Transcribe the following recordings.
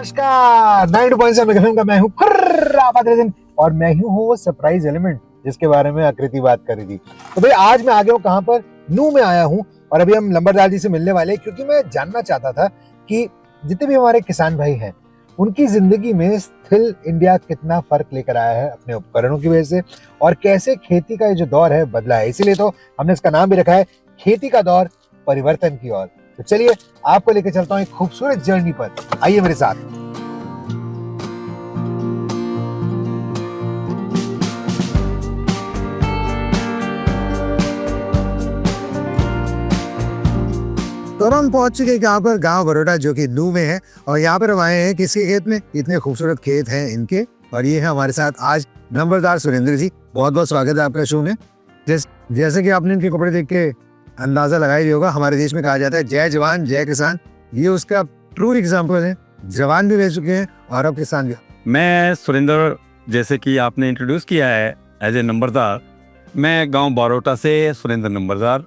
नमस्कार 92.7 FM का मैं हूँ दिन और मैं ही हूँ वो सरप्राइज एलिमेंट जिसके बारे में आकृति बात कर रही थी। तो भाई आज मैं आ गया हूँ कहाँ पर, नू में आया हूँ और अभी हम लंबरदार जी से मिलने वाले हैं क्योंकि मैं जानना चाहता था कि जितने भी हमारे किसान भाई हैं उनकी जिंदगी में स्थिल इंडिया कितना फर्क लेकर आया है अपने उपकरणों की वजह से और कैसे खेती का ये जो दौर है बदला है। इसीलिए तो हमने इसका नाम भी रखा है खेती का दौर परिवर्तन की ओर। तो चलिए आपको लेकर चलता हूँ एक खूबसूरत जर्नी पर, आइए मेरे साथ। तो हम पहुंच चुके हैं यहाँ पर गांव बरोड़ा जो कि नू में है और यहाँ पर हम आए हैं किसी खेत में। इतने खूबसूरत खेत हैं इनके और ये है हमारे साथ आज नंबरदार सुरेंद्र जी। बहुत बहुत स्वागत है आपका शो में। जैसे कि आपने इनके कपड़े देख के अंदाजा लगाया ही होगा, हमारे देश में कहा जाता है जय जवान जय किसान। ये उसका ट्रू एग्जाम्पल है। जवान भी रह चुके हैं और अब किसान भी। मैं सुरेंद्र, जैसे कि आपने इंट्रोड्यूस किया है एज ए नंबरदार, मैं गांव बारोटा से सुरेंद्र नंबरदार।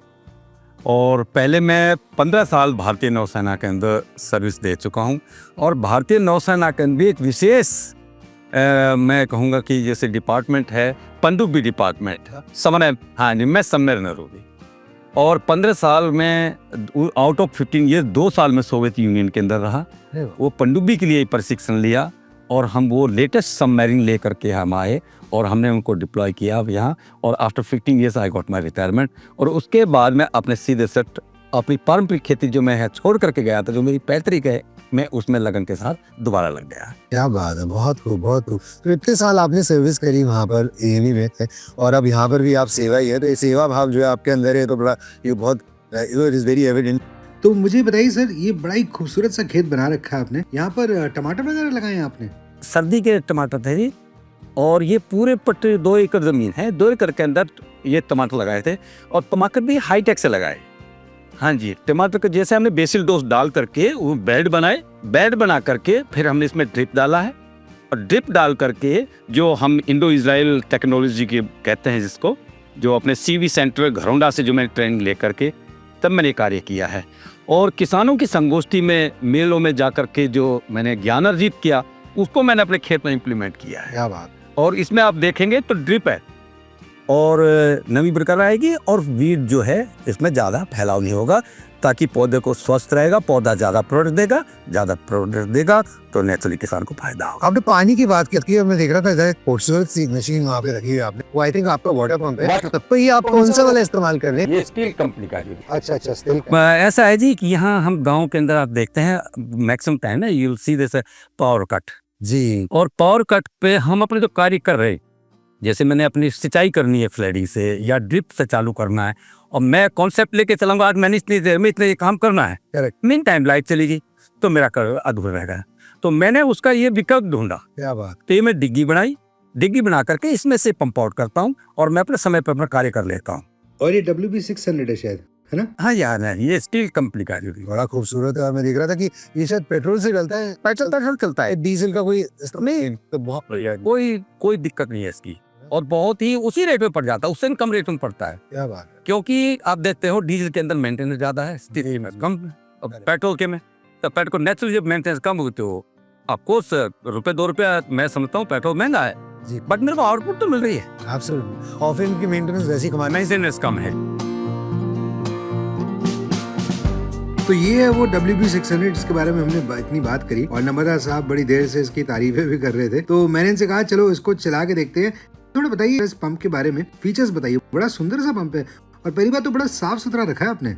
और पहले मैं 15 साल भारतीय नौसेना के अंदर सर्विस दे चुका हूं और भारतीय नौसेना के अंदर भी एक विशेष मैं कहूँगा कि जैसे डिपार्टमेंट है पनडुब्बी डिपार्टमेंट, समर, हाँ जी, मैं सबमरीनर हूँ। और 15 साल में आउट ऑफ 15 ईयर 2 साल में सोवियत यूनियन के अंदर रहा। वो पनडुब्बी के लिए प्रशिक्षण लिया और हम वो लेटेस्ट सबमरीन लेकर के हम आए और हमने उनको डिप्लॉय किया अब यहाँ। और after 15 years I got my retirement. और उसके बाद मैं अपने सीधे सेट अपनी पारंपरिक खेती जो मैं छोड़ करके गया था, जो मेरी पैतृक है, मैं उसमें लगन के साथ दोबारा लग गया। क्या बात है, बहुत खूब बहुत खूब। तो इतने साल आपने सर्विस करी वहाँ पर एएमई में और अब यहाँ पर भी आप सेवा ही है, तो ये सेवा भाव जो है आपके अंदर है तो बड़ा ये बहुत इट इज वेरी एविडेंट। तो मुझे बताइए सर, ये बड़ा ही खूबसूरत सा खेत बना रखा है आपने, यहाँ पर टमाटर वगैरह लगाए हैं आपने? सर्दी के टमाटर थे जी। और ये पूरे पट्टे 2 एकड़ जमीन है, 2 एकड़ के अंदर ये टमाटर लगाए थे और टमाटर भी हाईटेक से लगाए। हाँ जी, टमाटर के जैसे हमने बेसिल डोज डाल करके वो बेड बनाए, बेड बना करके फिर हमने इसमें ड्रिप डाला है और ड्रिप डाल करके जो हम इंडो इजराइल टेक्नोलॉजी के कहते हैं जिसको, जो अपने सीवी सेंटर घरौंडा से जो मैंने ट्रेनिंग ले करके तब मैंने कार्य किया है। और किसानों की संगोष्ठी में मेलों में जा करके जो मैंने ज्ञान अर्जित किया उसको मैंने अपने खेत में इम्प्लीमेंट किया है। क्या बात। और इसमें आप देखेंगे तो ड्रिप है और नमी बरकरार आएगी और वीड जो है इसमें ज़्यादा फैलाव नहीं होगा, ताकि पौधे को स्वस्थ रहेगा, पौधा ज़्यादा प्रोडक्ट देगा तो नेचुरली किसान को फायदा होगा। आपने पानी की बात की है, मैं देख रहा था खूबसूरत सी मशीन वहाँ पे रखी है आपने, वो आई थिंक आपका वाटर पंप है। तो ये आप कौन सा वाला इस्तेमाल कर रहे हैं? ये स्टील कंपनी का है। अच्छा स्टील। ऐसा है जी कि यहाँ हम गाँव के अंदर आप देखते हैं मैक्सिमम टाइम ना you will see this power cut जी। और पावर कट पे हम अपने जो कार्य कर रहे हैं, जैसे मैंने अपनी सिंचाई करनी है फ्लैडी से या ड्रिप से चालू करना है और मैं कॉन्सेप्ट लेके चलूंगा आज मैंने इतनी देर में इतने काम करना है, करेक्ट, मीन टाइम लाइट चली गई तो मेरा कर अधूरा रह गया। तो मैंने उसका ये विकल्प ढूंढा। क्या बात। तो ये मैं डिग्गी बना करके इसमें से पंप आउट करता हूँ और मैं अपने समय पर अपना कार्य कर लेता हूँ। और ये WB600 है शायद, है ना? हाँ यार, ये स्टील कंपनी का है। बड़ा खूबसूरत है। और मैं देख रहा था कि ये शायद पेट्रोल से चलता है। पेट्रोल चलता है, डीजल का कोई नहीं, तो बहुत बढ़िया, कोई दिक्कत नहीं है इसकी और बहुत ही उसी रेट में पड़ जाता है, उससे कम रेट में पड़ता है। क्या बात है। क्योंकि आप देखते हो डीजल के अंदर मेंटेनेंस ज्यादा है, स्टील में कम, और पेट्रोल के में तो पेट्रोल को नेचुरल जब मेंटेनेंस कम होती हो आपको ₹1-2 मैं समझता हूँ पेट्रोल महंगा है जी, बट मेरे को आउटपुट तो मिल रही है। एब्सोल्युटली। और फिर इनकी मेंटेनेंस वैसी मेंटेनेंस कम है। तो ये है वो WB600 जिसके बारे में हमने इतनी बात करी और नंबरदार साहब बड़ी देर से इसकी तारीफें भी कर रहे थे। तो मैंने इनसे कहा चलो इसको चला के देखते हैं। थोड़ा बताइए इस पंप के बारे में, फीचर्स बताइए। बड़ा सुंदर सा पंप है और पहली बात तो बड़ा साफ सुथरा रखा है आपने।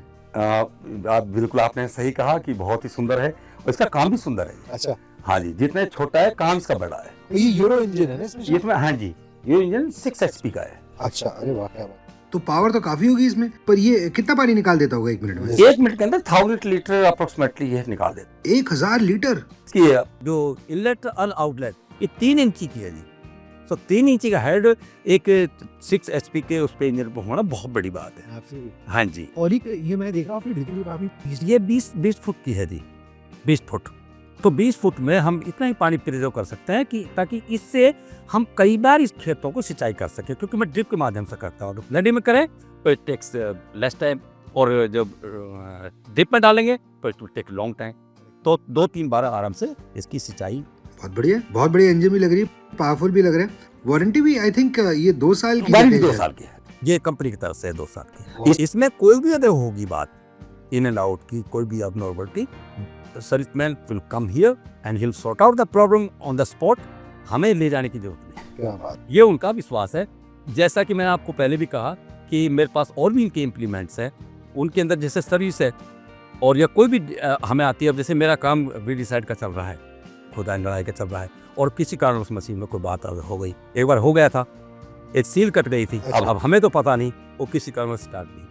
बिल्कुल आपने सही कहा कि बहुत ही सुंदर है और इसका काम भी सुंदर है। अच्छा। हाँ जी, जितना छोटा है काम इसका बड़ा है। ये यूरो इंजन है ना इसमें? हाँ जी, ये इंजन 6 HP का है। अच्छा, अरे वाह, क्या बात। तो पावर तो काफी होगी इसमें, पर ये कितना पानी निकाल देता होगा 1 मिनट में? 1 मिनट के अंदर 1000 लीटर अप्रोक्सीमेटली ये निकाल देता। 1000 लीटर की जो इनलेट और आउटलेट ये 3 इंची की है जी। तो 3 इंची का हेड एक 6 HP के उस पे इंजन पर होना बहुत बड़ी बात है। हाँ जी। और ये मैं देख रहा हूँ ये 20 फुट की है जी, 20 फुट। तो 20 फुट में हम इतना ही पानी प्रिजर्व कर सकते हैं कि ताकि इससे हम कई बार इस खेतों को सिंचाई कर सके, क्योंकि मैं ड्रिप के माध्यम से करता हूँ। लैंडी में करें तो इट टेक्स लेस टाइम और जब ड्रिप में डालेंगे तो it will take long time. तो 2-3 बार आराम से इसकी सिंचाई। बहुत बढ़िया इंजन भी लग रही है, पावरफुल भी लग रहा है। वारंटी भी आई थिंक ये 2 साल की वारंटी देते 2 हैं। साल की है, ये कंपनी की तरफ से 2 साल की है। इसमें कोई भी अगर होगी बात इन एंड आउट की, कोई भी abnormality, serviceman will come here and he will sort out the problem on the spot. हमें ले जाने की जरूरत नहीं। क्या बात। ये उनका विश्वास है। जैसा कि मैंने आपको पहले भी कहा कि मेरे पास और भी इनके इम्प्लीमेंट्स हैं, उनके अंदर जैसे सर्विस है और या कोई भी हमें आती है। अब जैसे मेरा काम बीडी साइड का चल रहा है, खुदा लड़ाई का चल रहा है, और किसी कारण उस मशीन में कोई बात हो गई, एक बार हो गया था, एक सील कट गई थी। अब हमें तो पता नहीं, वो किसी कारण स्टार्ट नहीं।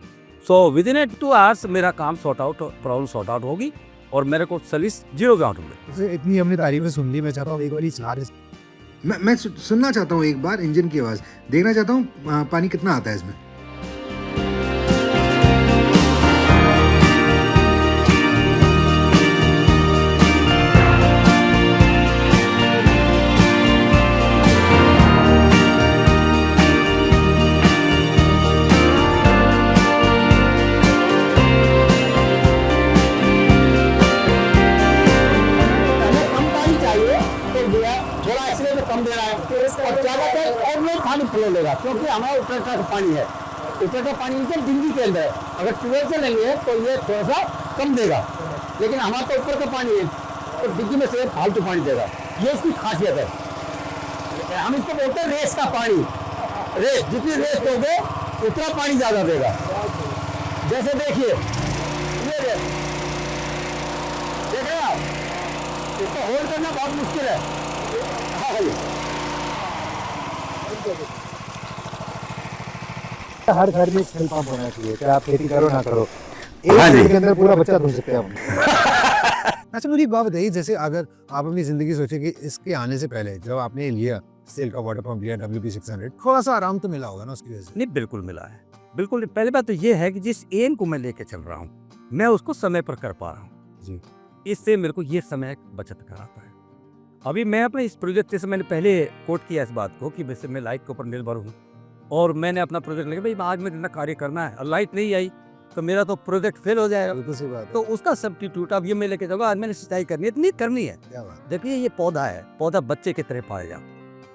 सो विद इन 2 आवर्स मेरा काम प्रॉब्लम सॉर्ट आउट होगी और मेरे को सर्विस 0 ग्राउंड होगी। इतनी हमने तारीफें सुन ली, मैं चाहता हूँ एक बार चार्ज मैं सुनना चाहता हूँ, एक बार इंजन की आवाज देखना चाहता हूँ, पानी कितना आता है इसमें। कम दे रहा है और ज़्यादातर और लोग पानी फ्लो लेगा, क्योंकि हमारा उपरटा का पानी है, उपरटा पानी नीचे डिंगी के अंदर है। अगर ट्यूबवेल से लेंगे तो ये थोड़ा सा कम देगा, लेकिन हमारा तो ऊपर का पानी है तो डिग्गी में से फालतू पानी देगा। ये इसकी खासियत है। हम इसको बोलते हैं रेस का पानी। रेस जितनी रेस दोगे उतना पानी ज़्यादा देगा। जैसे देखिए ये रेस देख रहे हैं आप, इसको होल्ड करना बहुत मुश्किल है। हर घर में एक सेल पंप होना चाहिए, चाहे आप खेती करो ना करो, एक सेल के अंदर पूरा बच्चा धुल सकते हैं हम। अच्छा मुझे एक बात बताइए, जैसे अगर आप अपनी जिंदगी सोचे कि इसके आने से पहले जब आपने लिया सेल का वाटर पंप लिया WP600, थोड़ा सा आराम तो मिला होगा ना उसकी वजह से? नहीं, बिल्कुल मिला है, बिल्कुल। पहली बात तो ये है कि जिस एम को मैं लेके चल रहा हूँ, मैं उसको समय पर कर पा रहा हूँ जी। इससे मेरे को ये समय बचत कराता है। अभी मैं अपने इस प्रोजेक्ट से मैंने पहले कोट किया इस बात को कि वैसे मैं लाइट के ऊपर निर्भर हूँ और मैंने अपना प्रोजेक्ट लेके भाई आज में इतना कार्य करना है और लाइट नहीं आई तो मेरा तो प्रोजेक्ट फेल हो जाएगा। बिल्कुल सही बात है। तो उसका सब्स्टिट्यूट अब ये मैं लेके जाऊँगा, आज मैंने सिंचाई करनी है, इतनी करनी है। क्या बात। देखिए ये पौधा है, पौधा बच्चे की तरह पाएगा।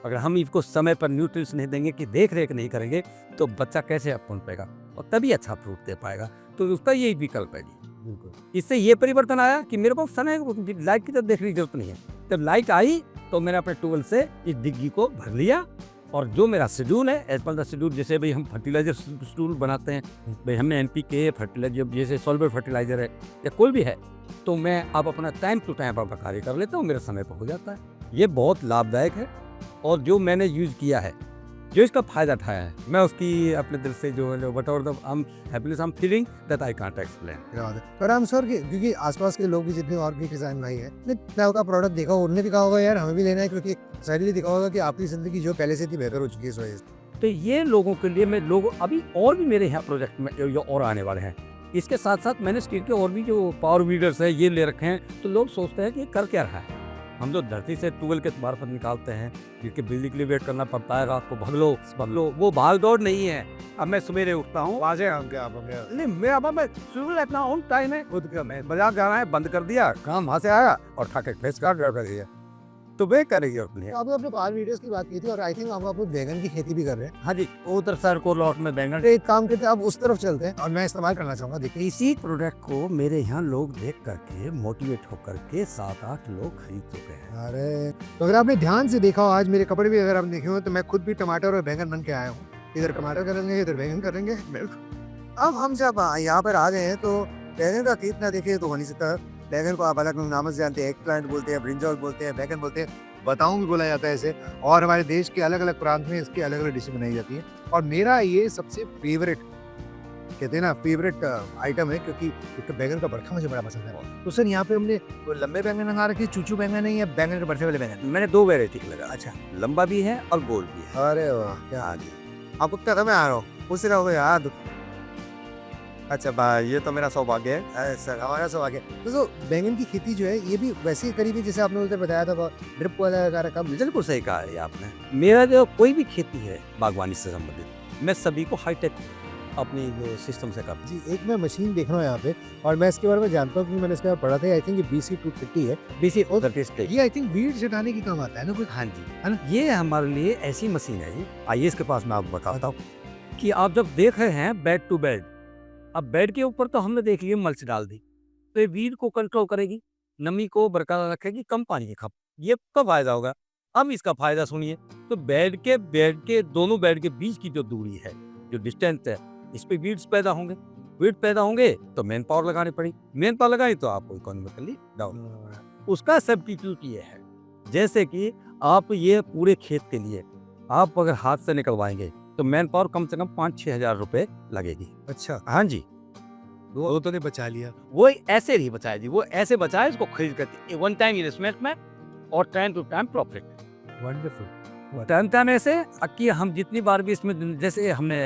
अगर हम इसको समय पर न्यूट्रिएंट्स नहीं देंगे, कि देख रेख नहीं करेंगे, तो बच्चा कैसे अपना पाएगा और तभी अच्छा फ्रूट दे पाएगा। तो उसका यही विकल्प है जी। बिल्कुल। इससे ये परिवर्तन आया कि मेरे को समय लाइट की तरफ देखने की जरूरत नहीं है। जब लाइट आई तो मैंने अपने ट्यूबवेल से इस डिग्गी को भर लिया और जो मेरा शेड्यूल है एज पर द शेड्यूल, जैसे भाई हम फर्टिलाइजर शेड्यूल बनाते हैं, भाई हमने NPK फर्टिलाइजर जैसे सॉल्वेंट फर्टिलाइजर है या कोई भी है, तो मैं अब अपना टाइम टू टाइम अपना कार्य कर लेता हूँ, मेरा समय पर हो जाता है। ये बहुत लाभदायक है और जो मैंने यूज़ किया है, जो इसका फायदा उठाया है, मैं उसकी अपने दिल से जो what ever the happiness I am feeling that I can't explain. पर आई एम श्योर कि क्योंकि आसपास के लोग भी जितने और भी किसान भाई हैं, ने का प्रोडक्ट देखा, उन्होंने भी कहा होगा यार हमें भी लेना है, क्योंकि शायद देखा होगा कि आपकी जिंदगी जो पहले से थी बेहतर हो चुकी है इस वजह से। तो ये लोगों के लिए मैं लोग अभी और भी मेरे यहाँ प्रोजेक्ट में ये और आने वाले हैं। इसके साथ साथ मैंने स्टील के और भी जो पावर वीडर्स है ये ले रखे हैं। तो लोग सोचते हैं कि ये कर क्या रहा है। हम जो धरती से ट्यूबवेल के मार्फत निकालते हैं, जिसके बिजली के लिए वेट करना पड़ता है, रात को भगलो, वो भाग दौड़ नहीं है। अब मैं सवेरे उठता हूँ, नहीं मैं सुबह लेता हूँ, टाइम है खुद का, मैं बाजार जाना है, बंद कर दिया काम, वहाँ से आया और खा के फ्रेश कर दिया, तो वे करेगी अपने। आपने अपने पावर वीडियोस की बात की थी और आई थिंक आप बैगन की खेती भी कर रहे हैं। हाँ जी, उधर सर को लॉट में बैंगन। एक काम करते हैं, आप उस तरफ चलते हैं और मैं इस्तेमाल करना चाहूंगा। देखिए इसी प्रोडक्ट को मेरे यहाँ लोग देख करके मोटिवेट होकर के 7-8 लोग खरीद चुके हैं। अरे तो अगर आपने ध्यान से देखा हो, आज मेरे कपड़े भी अगर आप देखे हो, तो मैं खुद भी टमाटर और बैंगन बन के आया हूँ। इधर टमाटर करेंगे, इधर बैंगन करेंगे। अब हम जब यहाँ पर आ गए हैं तो बैंगन का खेत ना देखे तो हो नहीं सकता। बैंगन को आप अलग नाम से जानते हैं, एग प्लांट बोलते हैं, ब्रिंजल बोलते हैं, बैंगन बोलते हैं, बताऊं भी बोला जाता है इसे। और हमारे देश के अलग अलग प्रांत में इसकी अलग अलग डिशें बनाई जाती हैं। और मेरा ये सबसे फेवरेट, कहते हैं ना, फेवरेट आइटम है, क्योंकि इसका बैंगन का भरथा मुझे बड़ा पसंद है। तो सर यहाँ पे हमने लंबे बैंगन लगा रखे, चूचू बैंगन नहीं है, बैंगन के भरथे वाले बैंगन। मैंने 2 वेरायटी लगा। अच्छा, लंबा भी है और गोल भी है। अरे वाह, क्या आ गया। आपको क्या था, मैं आ रहा हूँ, पूछ रहा हूँ यार। अच्छा भाई, ये तो मेरा सौभाग्य है सर, हमारा सौभाग्य। तो बैंगन की खेती जो है ये भी वैसे ही करीबी जैसे आपने उधर बताया था, ड्रिप वाला लगा रखा। बिल्कुल सही कहा है आपने। मेरा जो कोई भी खेती है बागवानी से संबंधित, मैं सभी को हाईटेक अपनी जो सिस्टम से कर। जी, एक मैं मशीन देख रहा हूँ यहाँ पे और मैं इसके बारे में जानता हूँ क्योंकि मैंने इसके बारे में पढ़ा था। आई थिंक ये BC250 है। बीसी और स्टेक। ये आई थिंक वीड हटाने की काम आता है ना कोई? हाँ जी, है ना? ये हमारे लिए ऐसी मशीन है जी। आइए इसके पास मैं आपको बताता हूँ कि आप जब देख रहे हैं बेड टू बेड, अब बेड के ऊपर तो हमने देख लिया मल्च डाल दी, तो ये वीड को कंट्रोल करेगी, नमी को बरकरार रखेगी, कम पानी की खप। ये तो फायदा होगा। अब इसका फायदा सुनिए, तो बेड के दोनों बेड के बीच की जो दूरी है, जो डिस्टेंस है, इस पे वीड्स पैदा होंगे। वीड पैदा होंगे तो मैन पावर लगानी पड़ी, मैन पावर लगाई तो आपको इकोनॉमिकली डाउन। उसका सब्स्टिट्यूट ये है, जैसे कि आप ये पूरे खेत के लिए आप अगर हाथ से निकलवाएंगे तो मैन पावर कम से कम 5-6 हज़ार रुपए लगेगी। अच्छा, हाँ जी, वो तो ने बचा लिया। वो ऐसे नहीं बचाए जी, वो ऐसे बचाए इसको खरीद करके वन टाइम इन्वेस्टमेंट में और time to time profit. Wonderful. Time time ऐसे कि हम जितनी बार भी इसमें, जैसे हमने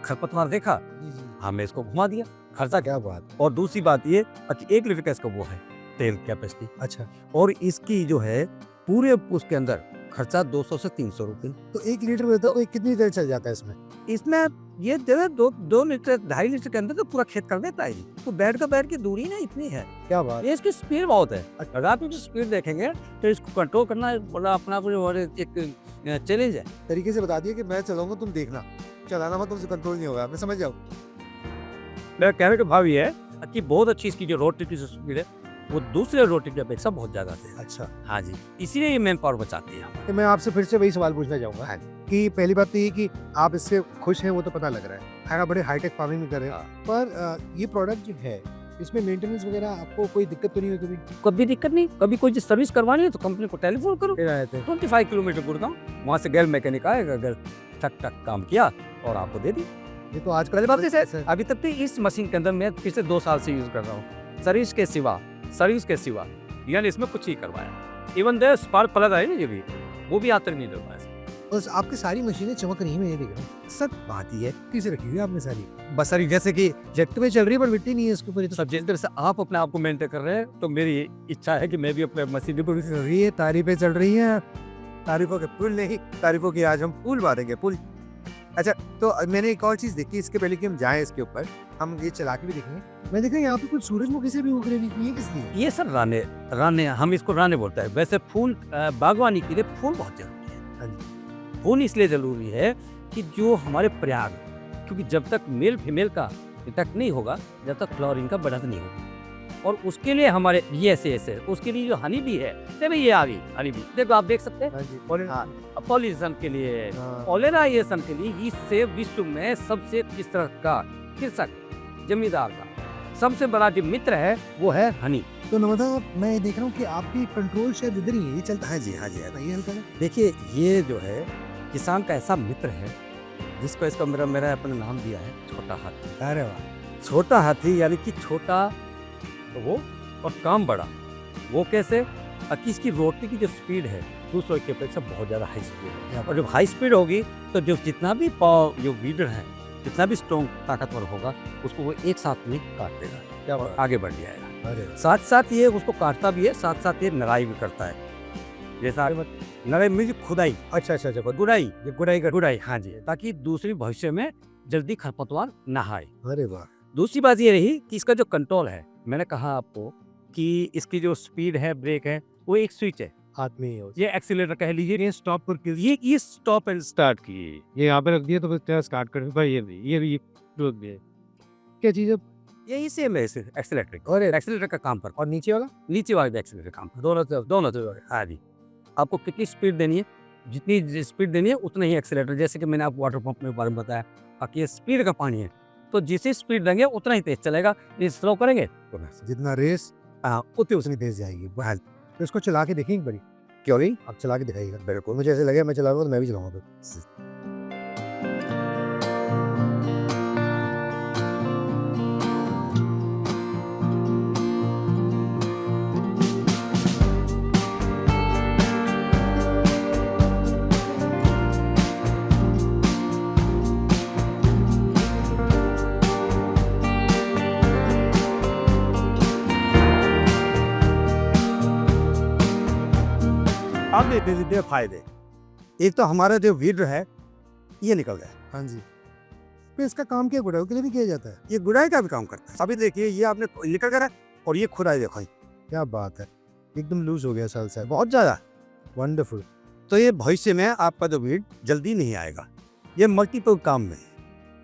खरपतवार देखा, जी जी, हमने इसको घुमा दिया, खर्चा क्या। क्या बात। और दूसरी बात ये कि 1 लीटर का इसका वो है तेल कैपेसिटी, अच्छा, और इसकी जो है पूरे उसके अंदर खर्चा 200 से 300 रुपये। तो 1 लीटर में तो कितनी देर चल जाता है इसमें? इसमें ये दो लीटर 2.5 लीटर के अंदर तो पूरा खेत कर देता है जी। तो बेड की दूरी ना इतनी है, क्या बात। ये इसकी स्पीड बहुत है। अगर आप इसकी स्पीड देखेंगे तो इसको कंट्रोल करना बड़ा अपना एक चैलेंज है। तरीके से बता दिया कि मैं चलाऊंगा तुम देखना, चलाना मत, तुमसे कंट्रोल नहीं होगा, मैं समझ जाऊँ। मेरा कहने का भाव ये है कि बहुत अच्छी इसकी जो रोड ट्रिप की स्पीड है वो दूसरे रोड ट्रिप की अपेक्षा बहुत ज्यादा है। अच्छा, हाँ जी, इसीलिए ये मैन पावर बचाती है। तो मैं आपसे फिर से वही सवाल पूछना चाहूंगा कि पहली बात तो ये कि आप इससे खुश हैं, वो तो पता लग रहा है। आप बड़े हाईटेक फार्मिंग में कर रहे हैं, पर ये प्रोडक्ट जो है इसमें मेंटेनेंस वगैरह आपको कोई दिक्कत तो नहीं हुई कभी? कभी दिक्कत नहीं, कभी कोई सर्विस करवानी है तो कंपनी को टेलीफोन करो। फिर आए थे 25 किलोमीटर गुड़गांव, वहाँ से गैर मैकेनिक आएगा, अगर ठक ठक काम किया और आपको दे दी। ये तो आज पहले बात से अभी तक तो इस मशीन के अंदर मैं पिछले 2 साल से यूज कर रहा हूँ। सर्विस के सिवा यानी इसमें कुछ ही करवाया। इवन दे स्पार्क प्लग है ना, ये भी वो भी आज तक नहीं डलवाया। बस आपकी सारी मशीनें चमक रही हैं, मैं ये देख रहा हूँ। सब बात ही है, किसे रखी हुई है आपने सारी? बस सारी जैसे कि जेट में चल रही है पर मिट्टी नहीं है इसके ऊपर। तो सब जिस तरह से आप अपने आप को मेंटेन कर रहे हैं, तो मेरी इच्छा है कि मैं भी अपने मशीन पर चल रही है, तारीफें चल रही हैं। तारीफों के पुल नहीं, तारीफों की आज हम पुल बांधेंगे, पुल। अच्छा, तो मैंने एक और चीज देखी, इसके पहले कि हम जाएं इसके ऊपर, हम ये चला के भी देखेंगे। मैं देखा यहाँ पे कुछ सूरजमुखी से भी उग रहे हैं, ये किस लिए? ये सर राने हम इसको राने बोलते हैं। वैसे फूल बागवानी के लिए फूल बहुत जरूरी है। हाँ जी। फूल इसलिए जरूरी है कि जो हमारे प्रयाग, क्योंकि जब तक मेल फीमेल का इंटैक्ट नहीं होगा, जब तक फ्लावरिंग का बढ़त नहीं होगी। और उसके लिए हमारे ये ऐसे उसके लिए जो हनी भी है, देखो ये आ गई हनी भी, देखो आप देख सकते हैं। हाँ जी, पॉलिनेशन के लिए, हाँ। पॉलिनाइजेशन के लिए इससे विश्व में सबसे किस तरह का कृषक जमींदार का सबसे बड़ा जो मित्र है वो है हनी। तो नमदा, मैं ये देख रहा हूँ कि आपकी कंट्रोल शायद इधर ही है, ये चलता है। जी हाँ जी, ये हल्का है। देखिए, ये जो है किसान का ऐसा मित्र है जिसको इसका मेरा अपना नाम दिया है छोटा हाथी। अरे वाह, छोटा हाथी यानी कि छोटा तो वो और काम बड़ा। वो कैसे? कि इसकी रोटी की जो स्पीड है दूसरों की अपेक्षा बहुत ज़्यादा हाई स्पीड है। और जब हाई स्पीड होगी तो जो जितना भी जो वीडर है, जितना भी स्ट्रॉन्ग ताकतवर होगा, उसको वो एक साथ में काट देगा, क्या और आगे बढ़ जाएगा। अरे साथ साथ ये उसको काटता भी है, साथ साथ ये नराई भी करता है। जैसा नराई मीन्स खुदाई, अच्छा, गुड़ाई, ये गुड़ाई। हाँ जी, ताकि दूसरी भविष्य में जल्दी खरपतवार ना आए। अरे वाह। दूसरी बात ये रही कि इसका जो कंट्रोल है, मैंने कहा आपको कि इसकी जो स्पीड है, ब्रेक है, वो एक स्विच है हाथ में ही है। ये एक्सीलेटर कह लीजिए, ये स्टॉप करके ये स्टॉप एंड स्टार्ट की, ये यहाँ पे रख दिया तो फिर स्टार्ट कर भाई, ये रोक दिया। क्या चीज़ है? यही सेम है एक्सीलेटर, और एक्सीलेटर का काम पर। और नीचे वाला भी एक्सीलेटर काम पर, दोनों तरफ। हाँ जी, आपको कितनी स्पीड देनी है, जितनी स्पीड देनी है उतना ही एक्सीलेटर। जैसे कि मैंने आपको वाटर पंप में बारे में बताया कि ये स्पीड का पानी है, तो जितनी स्पीड देंगे उतना ही तेज चलेगा। ये स्लो करेंगे तो जितना रेस उतनी तेज जाएगी। तो इसको चला के देखें एक बारी। क्यों नहीं, आप चला के दिखाइएगा। बिल्कुल, मुझे ऐसे लगे मैं चलाऊंगा तो मैं भी चलाऊंगा। आप देख लीजिए फायदे। एक तो हमारा जो वीडर है ये निकल गया। हाँ जी, पे इसका काम क्या गुड़ाई के लिए भी किया जाता है? ये गुड़ाई का भी काम करता है। अभी देखिए ये आपने निकल कर और ये खुदाई देखो, क्या बात है, एकदम लूज हो गया साल से। बहुत ज़्यादा। वंडरफुल। तो ये भविष्य में आपका जो वीड जल्दी नहीं आएगा, ये मल्टीपल काम में है।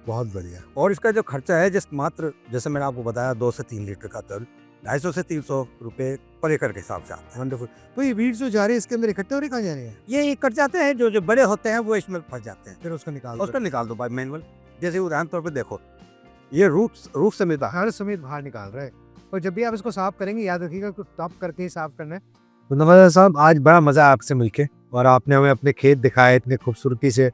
बहुत बढ़िया। और इसका जो खर्चा है जिस मात्र जैसे मैंने आपको बताया 2 से 3 लीटर का तेल 250 से 300 रुपये पर एकड़ के हिसाब से आता है। वंडरफुल। तो ये वीड्स जो जा रहे हैं इसके अंदर इकट्ठे हो रहे कहाँ जा रहे हैं? ये कट जाते हैं, जो बड़े होते हैं वो इसमें फंस जाते हैं, फिर उसको निकाल उसको निकाल दो बाय मैनुअल। जैसे उदाहरण तौर पे देखो, ये रूट से मिलता है, हर समेत बाहर निकाल रहे हैं। और जब भी आप इसको साफ करेंगे याद रखिएगा कि टॉप करके ही साफ करना है। तो नवाज़ साहब आज बड़ा मजा आपसे मिलके, और आपने हमें अपने खेत दिखाए इतने खूबसूरती से,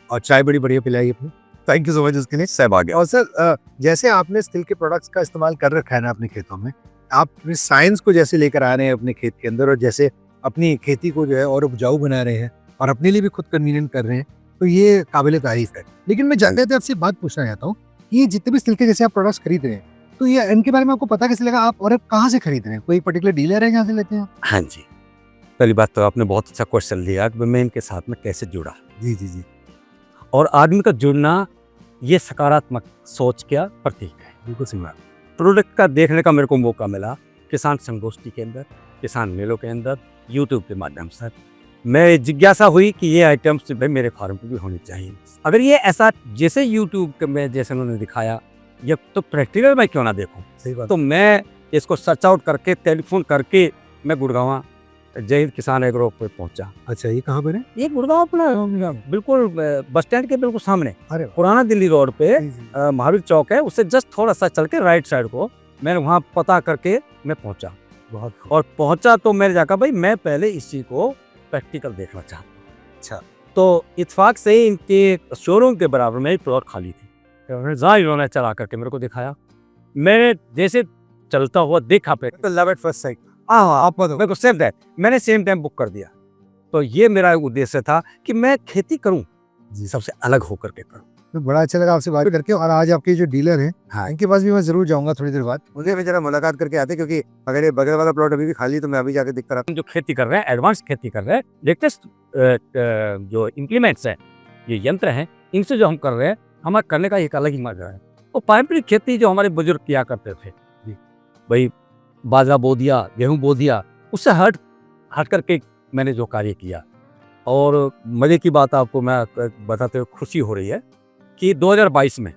और चाय बड़ी बढ़िया पिलाई अपनी। थैंक यू सो मच उसके लिए। सहभागी। और सर जैसे आपने स्टील के प्रोडक्ट्स का इस्तेमाल कर रखा है ना अपने खेतों में, आप साइंस को जैसे लेकर आ रहे हैं अपने खेत के अंदर, और जैसे अपनी खेती को जो है और उपजाऊ बना रहे हैं और अपने लिए भी खुद कन्वीनियंट कर रहे हैं, तो ये काबिल तारीफ है। लेकिन मैं जानते थे आपसे बात पूछना चाहता हूँ कि ये जितने भी स्टील के जैसे आप प्रोडक्ट्स खरीद रहे हैं, तो ये इनके बारे में आपको पता कैसे लगा, आप और आप कहाँ से खरीद रहे हैं? कोई पर्टिकुलर डीलर है जहाँ से लेते हैं आप? हाँ जी, पहली बात तो आपने बहुत अच्छा क्वेश्चन लिया कि मैं इनके साथ में कैसे जुड़ा। जी जी जी, और आदमी का जुड़ना ये सकारात्मक सोच का प्रतीक है। बिल्कुल सही बात। प्रोडक्ट का देखने का मेरे को मौका मिला किसान संगोष्ठी के अंदर, किसान मेलों के अंदर, यूट्यूब के माध्यम से मैं जिज्ञासा हुई कि ये आइटम्स भाई मेरे फार्म पे भी होनी चाहिए। अगर ये ऐसा जैसे यूट्यूब में जैसे उन्होंने दिखाया, ये तो प्रैक्टिकल मैं क्यों ना देखूं। सही बात। तो मैं इसको सर्च आउट करके टेलीफोन करके मैं गुड़गांव जय हिंद किसान एग्रो पे पहुंचा। अच्छा, ये कहाँ पर है? ये गुड़गांव अपना बिल्कुल बस स्टैंड के बिल्कुल सामने, अरे पुराना दिल्ली रोड पे जी, जी। महावीर चौक है, उससे जस्ट थोड़ा सा चल के राइट साइड को मैंने वहाँ पता करके मैं पहुंचा। बहुत और पहुंचा तो मैंने जाकर भाई मैं पहले इस चीज़ को प्रैक्टिकल देखना चाहता हूँ। अच्छा। तो इत्तेफाक से इनके शोरूम के बराबर में एक प्लॉट खाली थी, जहाँ इन्होंने चला करके मेरे को दिखाया। मैंने जैसे चलता हुआ देखा पे लव एट फर्स्ट साइट। हाँ आप मेरे को सेम दैट, मैंने सेम टाइम बुक कर दिया। तो ये मेरा उद्देश्य था कि मैं खेती करूं जी, सबसे अलग होकर के करूं। तो बड़ा अच्छा लगा आपसे बात करके। और आज आपके जो डीलर हैं, हाँ, इनके पास भी मैं जरूर जाऊंगा थोड़ी देर बाद। मुझे भी जरा मुलाकात करके आते, क्योंकि अगर ये बगल वाला प्लॉट अभी भी खाली तो मैं अभी जाके दिख कर आता। जो खेती कर रहे हैं, एडवांस खेती कर रहे हैं, लेटेस्ट जो इम्प्लीमेंट्स हैं, ये यंत्र हैं, इनसे जो हम कर रहे हैं, हमारा करने का एक अलग ही मजा है। तो पारंपरिक खेती जो हमारे बुजुर्ग किया करते थे, भाई बाजरा बो दिया, गेहूं बो दिया, उससे हट करके मैंने जो कार्य किया। और मजे की बात आपको मैं बताते हुए खुशी हो रही है कि 2022 में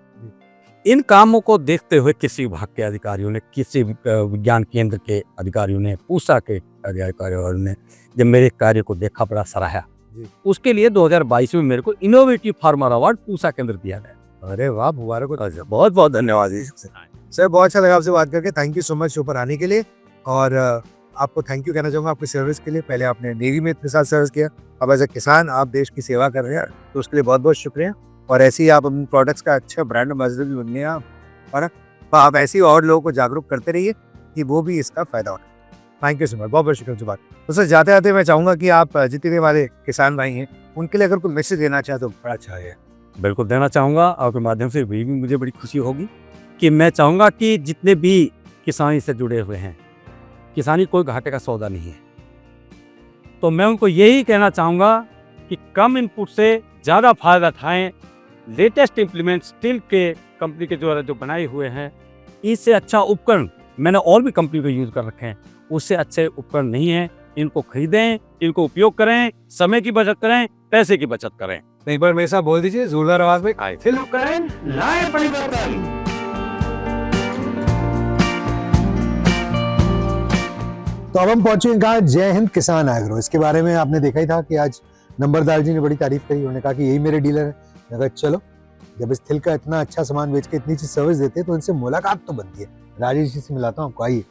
इन कामों को देखते हुए किसी विभाग के अधिकारियों ने, किसी विज्ञान केंद्र के अधिकारियों ने, पूसा के अधिकारियों ने जब मेरे कार्य को देखा, बड़ा सराहा। उसके लिए 2022 में मेरे को इनोवेटिव फार्मर अवार्ड पूसा केंद्र दिया गया। अरे वाह, मुबारक हो। बहुत बहुत धन्यवाद जी। सर बहुत अच्छा लगा आपसे बात करके। थैंक यू सो मच ऊपर आने के लिए, और आपको थैंक यू कहना चाहूँगा आपकी सर्विस के लिए। पहले आपने नेवी में इतने साल सर्विस किया, अब एज ए किसान आप देश की सेवा कर रहे हैं, तो उसके लिए बहुत बहुत शुक्रिया। और ऐसे ही आप अपने प्रोडक्ट्स का अच्छा ब्रांड एम्बेसडर भी बनने हैं, और आप ऐसे ही और लोगों को जागरूक करते रहिए कि वो भी इसका फायदा उठाए। थैंक यू सो मच, बहुत बहुत शुक्रिया से बात। तो सर जाते जाते मैं चाहूँगा कि आप जितने भी हमारे किसान भाई हैं उनके लिए अगर कोई मैसेज देना चाहे तो बड़ा अच्छा है। बिल्कुल देना चाहूँगा, आपके माध्यम से भी मुझे बड़ी खुशी होगी कि मैं चाहूँगा कि जितने भी किसानी से जुड़े हुए हैं, किसानी कोई घाटे का सौदा नहीं है, तो मैं उनको यही कहना चाहूँगा कि कम इनपुट से ज़्यादा फायदा उठाएं। लेटेस्ट इम्प्लीमेंट स्टील के कंपनी के द्वारा जो बनाए हुए हैं, इससे अच्छा उपकरण मैंने और भी कंपनी को यूज़ कर रखे हैं, उससे अच्छे उपकरण नहीं है। इनको खरीदें, इनको उपयोग करें, समय की बचत करें, पैसे की बचत करें। एक बार मेरे साथ बोल दीजिए जोरदार आवाज में, आए थे उपकरण लाए परिवर्तन। तो अब हम पहुंचे हैं कहा जय हिंद किसान एग्रो। इसके बारे में आपने देखा ही था कि आज नंबरदार जी ने बड़ी तारीफ करी। उन्होंने कहा कि यही मेरे डीलर है। मैंने कहा चलो, जब इस थिल का इतना अच्छा सामान बेच के इतनी अच्छी सर्विस देते हैं तो इनसे मुलाकात तो बनती है। राजेश जी से मिलाता हूँ आपको, आइए।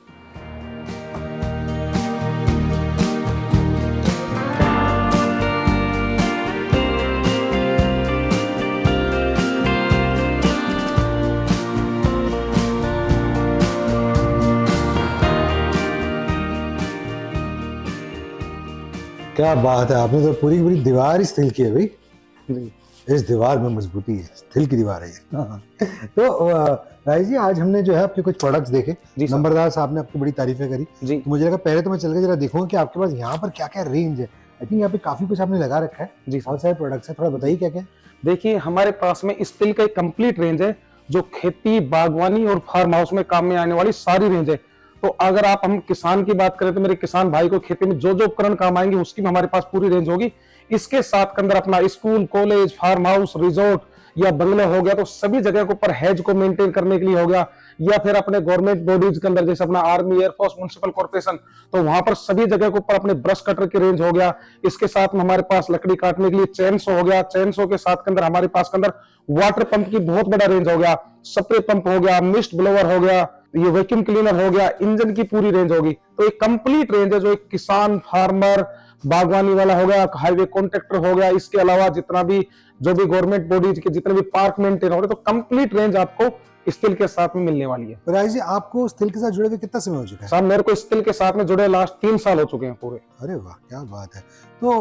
क्या बात है, आपने तो पूरी पूरी दीवार ही स्टील की है भाई। इस दीवार में मजबूती है, स्टील की दीवार है ये। तो राजेश जी, आज हमने जो है आपके कुछ प्रोडक्ट्स देखे। नंबरदार साहब ने आपकी बड़ी तारीफें करी जी। तो मुझे लगा पहले तो मैं चल के जरा देखूंगा कि आपके पास यहाँ पर क्या क्या रेंज है। आई थिंक यहाँ पे काफी कुछ आपने लगा रखा है जी, बहुत सारे प्रोडक्ट्स हैं, थोड़ा बताइए क्या क्या। देखिए हमारे पास में स्टील का एक कंप्लीट रेंज है, जो खेती, बागवानी और फार्म हाउस में काम में आने वाली सारी रेंज है। तो अगर आप हम किसान की बात करें तो मेरे किसान भाई को खेती में जो जो उपकरण काम आएंगे उसकी भी हमारे पास पूरी रेंज होगी। इसके साथ के अंदर अपना school, college, farm house, resort या बंगले हो गया, तो सभी जगह के ऊपर हैज को मेंटेन करने के लिए हो गया, या फिर अपने गवर्नमेंट बॉडीज के अंदर जैसे अपना आर्मी, एयरफोर्स, म्युनिसिपल कॉर्पोरेशन, तो वहां पर सभी जगह के ऊपर अपने ब्रश कटर की रेंज हो गया। इसके साथ में हमारे पास लकड़ी काटने के लिए चेनसो हो गया, चेनसो के साथ के अंदर हमारे पास के अंदर वाटर पंप की बहुत बड़ा रेंज हो गया, स्प्रे पंप हो गया, मिस्ट ब्लोअर हो गया, ये वैक्यूम क्लीनर हो गया, इंजन की पूरी रेंज होगी। तो एक कंप्लीट रेंज है जो एक किसान, फार्मर, बागवानी वाला हो गया, हाईवे कॉन्ट्रैक्टर हो गया, इसके अलावा जितना भी जो भी गवर्नमेंट बॉडीज के जितने भी पार्क मेंटेन हो रहे, तो कंप्लीट रेंज आपको स्टील के साथ में मिलने वाली है। राज जी, आपको स्टील के साथ जुड़े हुए कितना समय हो चुका है? साहब मेरे को स्टील के साथ में जुड़े लास्ट 3 साल हो चुके हैं पूरे। अरे वाह, क्या बात है। तो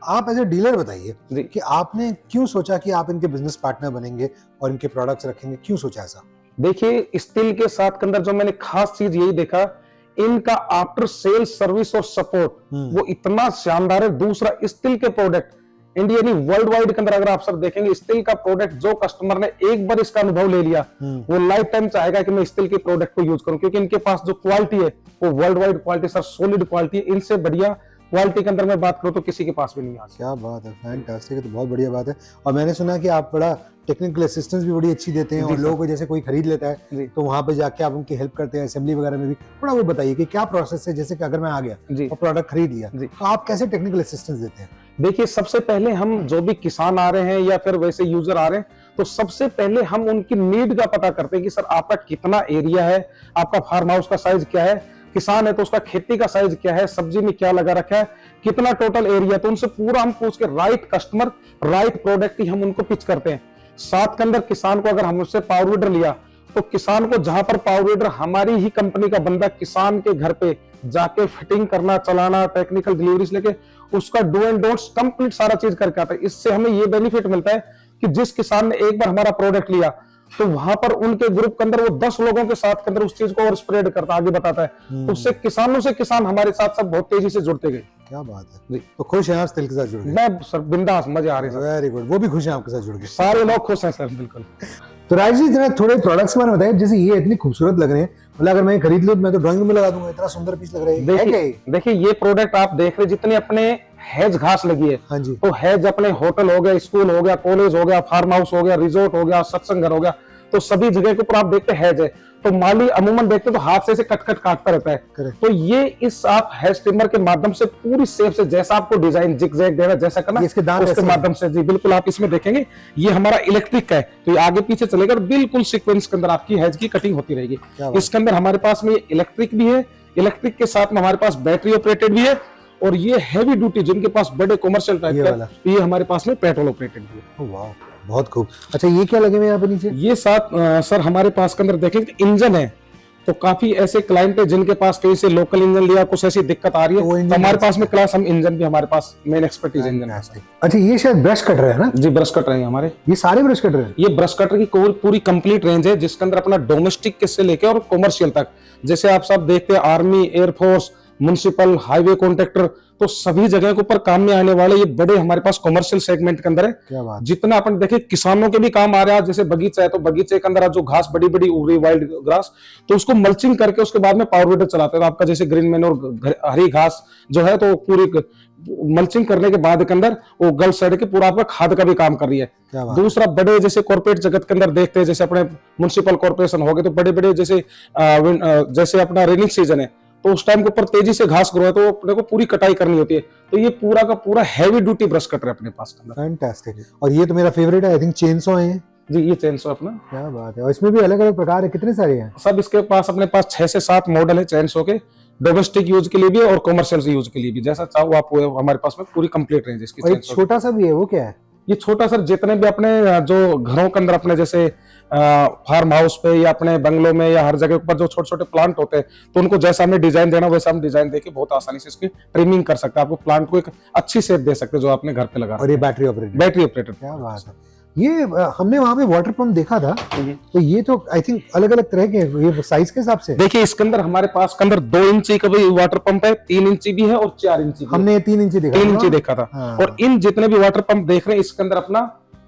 आप एज ए डीलर बताइए कि आपने क्यों सोचा कि आप इनके बिजनेस पार्टनर बनेंगे और इनके प्रोडक्ट्स रखेंगे, क्यों सोचा ऐसा? देखिए स्टील के साथ के अंदर जो मैंने खास चीज यही देखा, इनका आफ्टर सेल सर्विस और सपोर्ट वो इतना शानदार है। दूसरा, स्टील के प्रोडक्ट इंडिया नहीं वर्ल्ड वाइड के अंदर अगर आप सब देखेंगे, स्टील का प्रोडक्ट जो कस्टमर ने एक बार इसका अनुभव ले लिया वो लाइफ टाइम चाहेगा कि मैं स्टील के प्रोडक्ट को यूज करूं, क्योंकि इनके पास जो क्वालिटी है वो world wide quality sir, solid quality है। इनसे बढ़िया क्वालिटी के अंदर मैं बात करूं तो किसी के पास भी नहीं आ। क्या बात है, फैंटास्टिक है, तो बहुत बढ़िया बात है। और मैंने सुना कि आप बड़ा टेक्निकल असिस्टेंस भी बड़ी अच्छी देते हैं, और लोगों को जैसे कोई खरीद लेता है तो वहां पे जाके आप उनकी हेल्प करते हैं, असेंबली वगैरह में भी। थोड़ा वो बताइए कि क्या प्रोसेस है, जैसे कि अगर मैं आ गया और प्रोडक्ट खरीद लिया तो आप कैसे टेक्निकल असिस्टेंस देते हैं? देखिए सबसे पहले हम जो भी किसान आ रहे हैं या फिर वैसे यूजर आ रहे हैं, तो सबसे पहले हम उनकी नीड का पता करते हैं कि सर आपका कितना एरिया है, आपका फार्म हाउस का साइज क्या है, किसान है तो उसका खेती का साइज क्या है, सब्जी में क्या लगा रखा है, कितना टोटल एरिया। तो उनसे पूरा हम पूछ के राइट कस्टमर, राइट प्रोडक्ट ही हम उनको पिच करते हैं। साथ के अंदर किसान को अगर हमसे पावर वीडर लिया तो किसान को जहां पर पावर वीडर हमारी ही कंपनी का बंदा किसान के घर पे जाके फिटिंग करना, चलाना, टेक्निकल डिलीवरीज लेके उसका डू एंड डोंट्स कंप्लीट सारा चीज करके आता है। इससे हमें ये बेनिफिट मिलता है कि जिस किसान ने एक बार हमारा प्रोडक्ट लिया तो वहां पर उनके ग्रुप के अंदर वो 10 लोगों के साथ के अंदर उस चीज को और स्प्रेड करता, आगे बताता है। तो उससे किसानों से किसान हमारे साथ सब बहुत तेजी से जुड़ते गए। क्या बात है जी। तो खुश हैं आप स्टील के साथ जुड़ के? मैं सर बिंदास, मजे आ रहे हैं। वेरी गुड, वो भी खुश हैं आपके साथ जुड़ के? सारे लोग खुश हैं सर, बिल्कुल। तो राज जी, जरा थोड़े प्रोडक्ट्स के बारे में बताइए। जैसे ये इतनी खूबसूरत लग रहे हैं, मतलब अगर मैं खरीद लूं तो मैं तो ड्राइंग रूम में लगा दूंगा, इतना सुंदर पीस लग रहा है। देखिए ये प्रोडक्ट आप देख रहे जितने अपने हैज घास लगी है, हाँ जी, तो हैज अपने होटल हो गया, स्कूल हो गया, कॉलेज हो गया, फार्म हाउस हो गया, रिजॉर्ट हो गया, सत्संग घर हो गया, तो सभी जगह के ऊपर आप देखते हैज है। तो माली अमूमन देखते तो हाथ से ऐसे कट काटता रहता है। Correct. तो ये इस आप हैज ट्रिमर के माध्यम से पूरी शेप से जैसा आपको डिजाइन जिग-जैग देना, जैसा करना इसके दांत उसके माध्यम से जी बिल्कुल आप इसमें देखेंगे ये हमारा इलेक्ट्रिक का है, तो ये आगे पीछे चलेगा और बिल्कुल सीक्वेंस के अंदर आपकी हैज की कटिंग होती रहेगी। इसके अंदर हमारे पास में इलेक्ट्रिक भी है, इलेक्ट्रिक के साथ में हमारे पास बैटरी ऑपरेटेड भी है, और ये हैवी ड्यूटी जिनके पास बड़े कमर्शियल टाइप का, ये हमारे पास में पेट्रोल ऑपरेटेड भी है। वाह, बहुत खूब। अच्छा, ये क्या लगे हुए यहाँ पे नीचे? ये साथ सर हमारे पास के अंदर देखें इंजन है, तो काफी ऐसे क्लाइंट है जिनके पास कहीं से लोकल इंजन लिया, कुछ ऐसी दिक्कत आ रही है, तो हमारे पास में क्लास हम इंजन भी हमारे पास मेन एक्सपर्टीज इंजन है। अच्छा, ये शायद ब्रश कटर है ना? जी ब्रश कटर है हमारे, ये सारे ब्रश कटर हैं? ये ब्रश कटर की पूरी कंप्लीट रेंज है, जिसके अंदर अपना डोमेस्टिक से लेके और कमर्शियल तक, जैसे आप सब देखते हैं army, air force, municipal, highway contractor, तो सभी जगह के ऊपर काम में आने वाले ये बड़े हमारे पास कमर्शियल सेगमेंट के अंदर है। क्या बात। जितना अपन देखे किसानों के भी काम आ रहा है, जैसे बगीचा है तो बगीचे के अंदर जो घास बड़ी बड़ी उग रही वाइल्ड ग्रास, तो उसको मल्चिंग करके उसके बाद में पावर वीडर चलाते हैं। तो आपका जैसे ग्रीन मैन और हरी घास जो है, तो पूरी मल्चिंग करने के बाद के अंदर वो गल सड़ के पूरा आपका खाद का भी काम कर रही है। दूसरा, बड़े जैसे कॉर्पोरेट जगत के अंदर देखते हैं, जैसे अपने म्युनिसिपल कॉर्पोरेशन हो गए, तो बड़े बड़े जैसे अपना रेनिंग सीजन है, तो उस टाइम के ऊपर तेजी से घास ग्रो है, तो अपने को पूरी कटाई करनी होती है, तो ये पूरा का पूरा हैवी ड्यूटी ब्रश कटर है अपने पास। फैंटास्टिक। और ये तो मेरा फेवरेट है, आई थिंक चेनसॉ है जी, ये चेनसॉ अपना। क्या बात है। और इसमें भी अलग अलग प्रकार है, कितने सारे हैं? सब इसके पास अपने पास 6 से 7 मॉडल है चेनसॉ के, डोमेस्टिक यूज के लिए भी और कमर्शियल यूज के लिए भी, जैसा चाहो आप हमारे पास में पूरी कंप्लीट रेंज इसकी। और छोटा सा भी है, वो क्या है? ये छोटा सर जितने भी अपने जो घरों के अंदर अपने जैसे फार्म हाउस पे या अपने बंगलों में या हर जगह पर जो छोटे छोटे प्लांट होते हैं, तो उनको जैसा हमें डिजाइन देना वैसा हम डिजाइन देके बहुत आसानी से इसकी ट्रिमिंग कर सकते हैं, आपको प्लांट को एक अच्छी शेप दे सकते हैं जो आपने घर पे लगा। और ये बैटरी ऑपरेटेड। क्या बात है। ये हमने वहां पे वाटर पंप देखा था, तो ये तो आई थिंक अलग अलग तरह के, ये साइज के हिसाब से देखिए इसके अंदर हमारे पास के अंदर 2 इंची का भी वाटर पंप है, 3 इंची भी है और 4 इंची। हमने 3 इंची देखा, 3 इंची देखा था। और इन जितने भी वाटर पंप देख रहे हैं, इसके अंदर अपना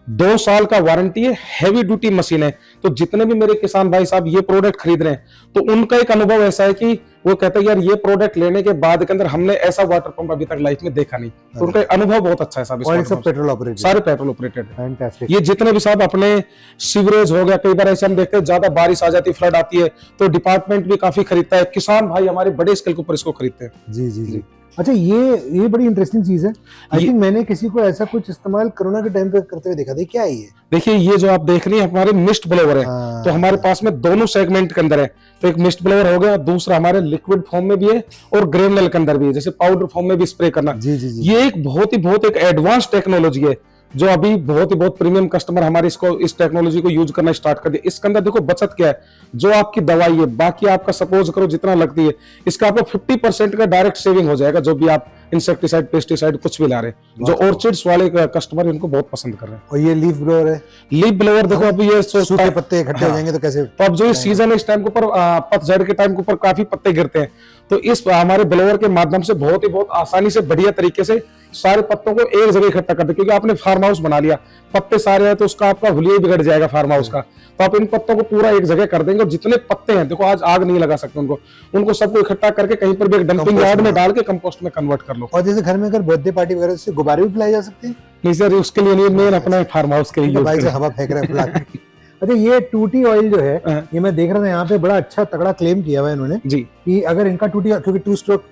2 साल का वारंटी है, हैवी ड्यूटी मशीन है। तो जितने भी मेरे किसान भाई साहब ये प्रोडक्ट खरीद रहे हैं, तो उनका एक अनुभव ऐसा है कि वो कहते हैं यार ये प्रोडक्ट लेने के बाद के अंदर हमने ऐसा वाटर पंप अभी तक लाइफ में देखा नहीं। तो उनका एक अनुभव बहुत अच्छा है साहब। और ये सब पेट्रोल ऑपरेटेड, सारे पेट्रोल ऑपरेटेड है। फैंटास्टिक। ये जितने भी साहब अपने सीवरेज हो गया, कई बार ऐसे हम देखते हैं ज्यादा बारिश आ जाती है, फ्लड आती है, तो डिपार्टमेंट भी काफी खरीदता है। किसान भाई हमारे बड़े स्केल के ऊपर इसको खरीदते हैं। जी जी जी। अच्छा, ये बड़ी इंटरेस्टिंग चीज है। आई थिंक मैंने किसी को ऐसा कुछ इस्तेमाल कोरोना के टाइम पे करते हुए देखा था। क्या है ये? देखिए ये जो आप देख रही हैं हमारे मिस्ट ब्लोवर है। हाँ। तो हमारे पास में दोनों सेगमेंट के अंदर है। तो एक मिस्ट ब्लोवर हो गया, दूसरा हमारे लिक्विड फॉर्म में भी है और ग्रेनुअल के अंदर भी है, जैसे पाउडर फॉर्म में भी स्प्रे करना। जी जी जी। ये एक बहुत एक एडवांस टेक्नोलॉजी है, जो अभी बहुत प्रीमियम कस्टमर हमारे इस टेक्नोलॉजी को यूज करना स्टार्ट कर दिया। इसके अंदर देखो बचत क्या है, जो आपकी दवाई है बाकी आपका सपोज करो जितना लगती है, इसका आपको 50% का डायरेक्ट सेविंग हो जाएगा, जो भी आप इंसेक्टिसाइड पेस्टिसाइड कुछ भी ला रहे हैं। जो ऑर्चिड्स वाले कस्टमर इनको बहुत पसंद कर रहे हैं। और ये लीफ ब्लोअर है। लीफ ब्लोअर देखो अभी ये सूखे पत्ते इकट्ठे हो जाएंगे तो कैसे? तो अब जो ये सीजन है इस टाइम के ऊपर पतझड़ के टाइम के ऊपर काफी पत्ते गिरते हैं, तो इस हमारे ब्लोअर के माध्यम से बहुत आसानी से बढ़िया तरीके से सारे पत्तों को एक जगह इकट्ठा कर दे। क्योंकि आपने फार्म हाउस बना लिया, पत्ते सारे हैं तो उसका आपका हुलिया ही बिगड़ जाएगा फार्म हाउस का। तो आप इन पत्तों को पूरा एक जगह कर देंगे और जितने पत्ते हैं देखो, आज आग नहीं लगा सकते उनको सबको इकट्ठा करके कहीं पर भी एक डंपिंग यार्ड में डाल के कंपोस्ट में कन्वर्ट कर लो। और जैसे घर में अगर बर्थडे पार्टी वगैरह से गुब्बारे भी फैलाए जा सकते हैं? नहीं सर, उसके लिए नहीं, मेन अपना फार्म हाउस के लिए भाई से हवा फेंक रहे हैं फुला के। अच्छा, ये टूटी ऑयल जो है, ये मैं देख रहा था यहाँ पे बड़ा अच्छा तगड़ा क्लेम किया हुआ है इन्होंने जी, कि अगर इनका टूटी, क्योंकि 2 स्ट्रोक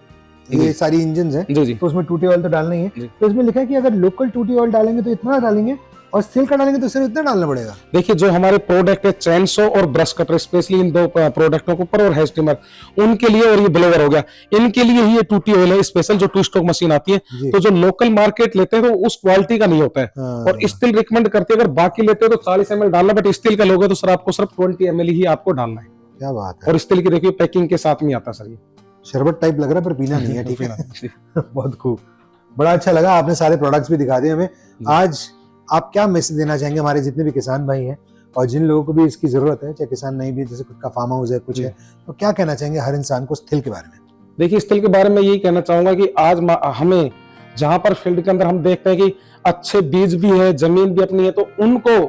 ये सारी इंजन है जी जी। तो उसमें टूटी ऑयल तो डालना ही है। जी। तो इसमें लिखा है कि अगर लोकल टूटी ऑयल डालेंगे तो इतना डालेंगे और स्टील का डालेंगे तो सिर्फ इतना डालना पड़ेगा। देखिए जो हमारे प्रोडक्ट है चैनसो और ब्रश कटर, स्पेशली इन दो प्रोडक्टों के ऊपर, और हेयर ट्रिमर उनके लिए, और ये ब्लोवर हो गया, इनके लिए ही ये टूटी ऑयल है स्पेशल, जो 2 स्ट्रोक मशीन आती है। जी। तो जो लोकल मार्केट लेते हैं तो उस क्वालिटी का नहीं होता है। हाँ। और स्टील रिकमेंड करते हैं, अगर बाकी लेते हो तो 40 ml डालना, बट स्टील का लोगे तो सर आपको सिर्फ 20 ml ही आपको डालना है। क्या बात है। और स्टील की देखिए पैकिंग के साथ में आता सर, ये शरबत टाइप लग रहा है पर पीना नहीं है। ठीक है। बहुत खूब, बड़ा अच्छा लगा। आपने सारे प्रोडक्ट्स भी दिखा दिए हमें। आज आप क्या मैसेज देना चाहेंगे हमारे जितने भी किसान भाई हैं और जिन लोगों को भी इसकी जरूरत है, चाहे किसान नहीं भी, जैसे खुद का फार्म हाउस है कुछ है, तो क्या कहना चाहेंगे हर इंसान को स्थिल के बारे में? देखिए स्टील के बारे में यही कहना चाहूंगा कि आज हमें जहां पर फील्ड के अंदर हम देखते हैं कि अच्छे बीज भी है, जमीन भी अपनी है, तो उनको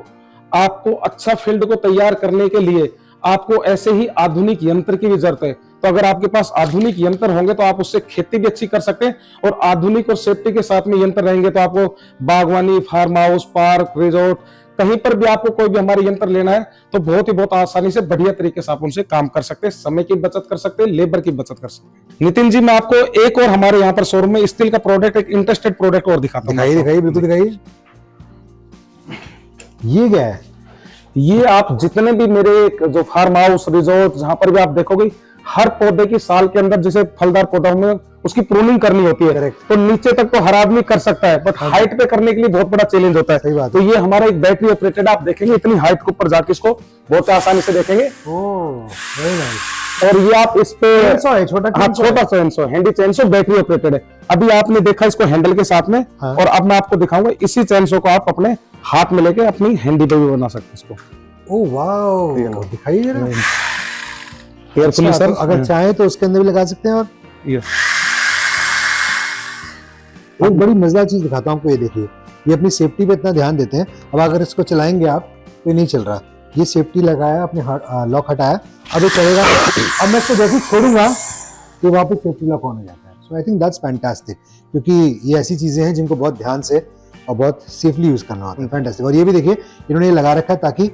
आपको अच्छा फील्ड को तैयार करने के लिए आपको ऐसे ही आधुनिक यंत्र की भी जरूरत है। तो अगर आपके पास आधुनिक यंत्र होंगे तो आप उससे खेती भी अच्छी कर सकते हैं, और आधुनिक और सेफ्टी के साथ में यंत्र रहेंगे तो आपको बागवानी, फार्म हाउस, पार्क, रिजॉर्ट, कहीं पर भी आपको कोई भी हमारे यंत्र लेना है तो बहुत आसानी से बढ़िया तरीके से आप उनसे काम कर सकते हैं, समय की बचत कर सकते हैं, लेबर की बचत कर सकते हैं। नितिन जी, मैं आपको एक और हमारे यहाँ पर शोरूम में स्टील का प्रोडक्ट, एक इंटरेस्टेड प्रोडक्ट और दिखाता हूँ। दिखाइए, बिल्कुल दिखाइए। ये क्या है? ये आप जितने भी मेरे जो फार्म हाउस, रिजॉर्ट, जहां पर भी आप देखोगे, हर पौधे की साल के अंदर जैसे फलदार पौधा में उसकी प्रूनिंग करनी होती है। Correct. तो नीचे तक तो हर आदमी कर सकता है, बट हाइट पे करने के लिए बहुत बड़ा चैलेंज होता है। सही बात तो ये हमारा एक बैटरी ऑपरेटेड, आप देखेंगे इतनी हाइट के ऊपर जाके इसको बहुत आसानी से देखेंगे। ओह, वेरी नाइस। और ये आप इस पे चेनसो है, छोटा हाँ, चेनसो है। छोटा chainsaw, handy chainsaw, battery operated है। अभी आपने देखा इसको हैंडल के साथ में, हाँ। और अब मैं आपको दिखाऊंगा इसी चेनसो को आप अपने हाथ में लेके अपनी हैंडी पे भी बना सकते हैं इसको। ओह वाओ, दिखाइए जरा। केयरफुली अच्छा, सर, तो अगर चाहे तो उसके अंदर भी लगा सकते हैं। और ये एक बड़ी मजेदार चीज दिखाता हूँ आपको, ये देखिए, ये अपनी सेफ्टी पे इतना ध्यान देते हैं। अब अगर इसको चलाएंगे आप तो ये नहीं चल रहा, ये सेफ्टी लगाया, अपने लॉक हटाया, अब ये चलेगा। अब मैं इसको जैसे ही छोड़ूंगा तो वापस सेफ्टी लॉक ऑन हो जाता है। सो आई थिंक दैट्स फैंटास्टिक, क्योंकि ये ऐसी चीजें हैं जिनको बहुत ध्यान से और बहुत सेफली यूज करना होता है। फैंटास्टिक। और ये भी देखिए, इन्होंने ये लगा रखा है ताकि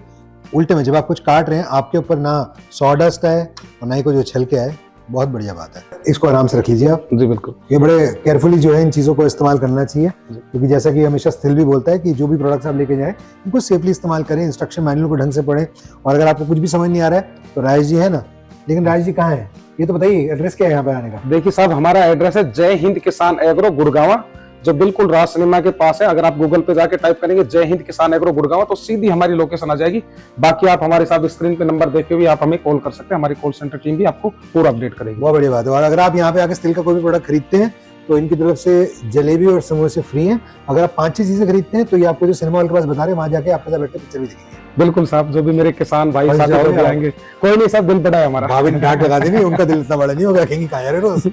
उल्टे में जब आप कुछ काट रहे हैं आपके ऊपर ना सॉडस्ट है और ना ही कोई जो छिलके आए। बहुत बढ़िया बात है। इसको आराम से रख लीजिए आप। जी बिल्कुल। ये बड़े केयरफुली जो है इन चीज़ों को इस्तेमाल करना चाहिए, क्योंकि जैसा कि हमेशा स्थिल भी बोलता है कि जो भी प्रोडक्ट्स आप लेके जाएं उनको सेफली इस्तेमाल करें, इंस्ट्रक्शन मैनुअल को ढंग से पढ़ें। और अगर आपको कुछ भी समझ नहीं आ रहा है तो राजेश जी है ना, लेकिन राजेश जी कहाँ है ये तो बताइए, एड्रेस क्या है यहाँ पे आने का? देखिए साहब, हमारा एड्रेस है जय हिंद किसान एग्रो गुड़गांव, जो बिल्कुल राज सिनेमा के पास है। अगर आप गूगल पे जाके टाइप करेंगे जय हिंद किसान एग्रो गुड़गांव तो सीधी हमारी लोकेशन आ जाएगी। बाकी आप हमारे साथ स्क्रीन पे नंबर देख के भी आप हमें कॉल कर सकते हैं, हमारी कॉल सेंटर टीम भी आपको पूरा अपडेट करेगी। बहुत बढ़िया बात है। और अगर आप यहाँ पे आकर स्टील का कोई भी प्रोडक्ट खरीदते हैं तो इनकी तरफ से जलेबी और समोसे फ्री हैं। अगर आप 5-6 चीजें खरीदते हैं तो ये आपको जो सिनेमा हॉल के पास बता रहे हैं वहां जाके आपके साथ बैठ के पिक्चर भी दिखेंगे। बिल्कुल साहब, जो भी मेरे किसान भाई भाई साथी जाओगे लोग आप? आएंगे, कोई नहीं साहब, दिल बड़ा है हमारा। भाभी ने डांट लगा देनी, उनका दिल इतना बड़ा नहीं होगा, कहेंगे कहाँ यार रोज।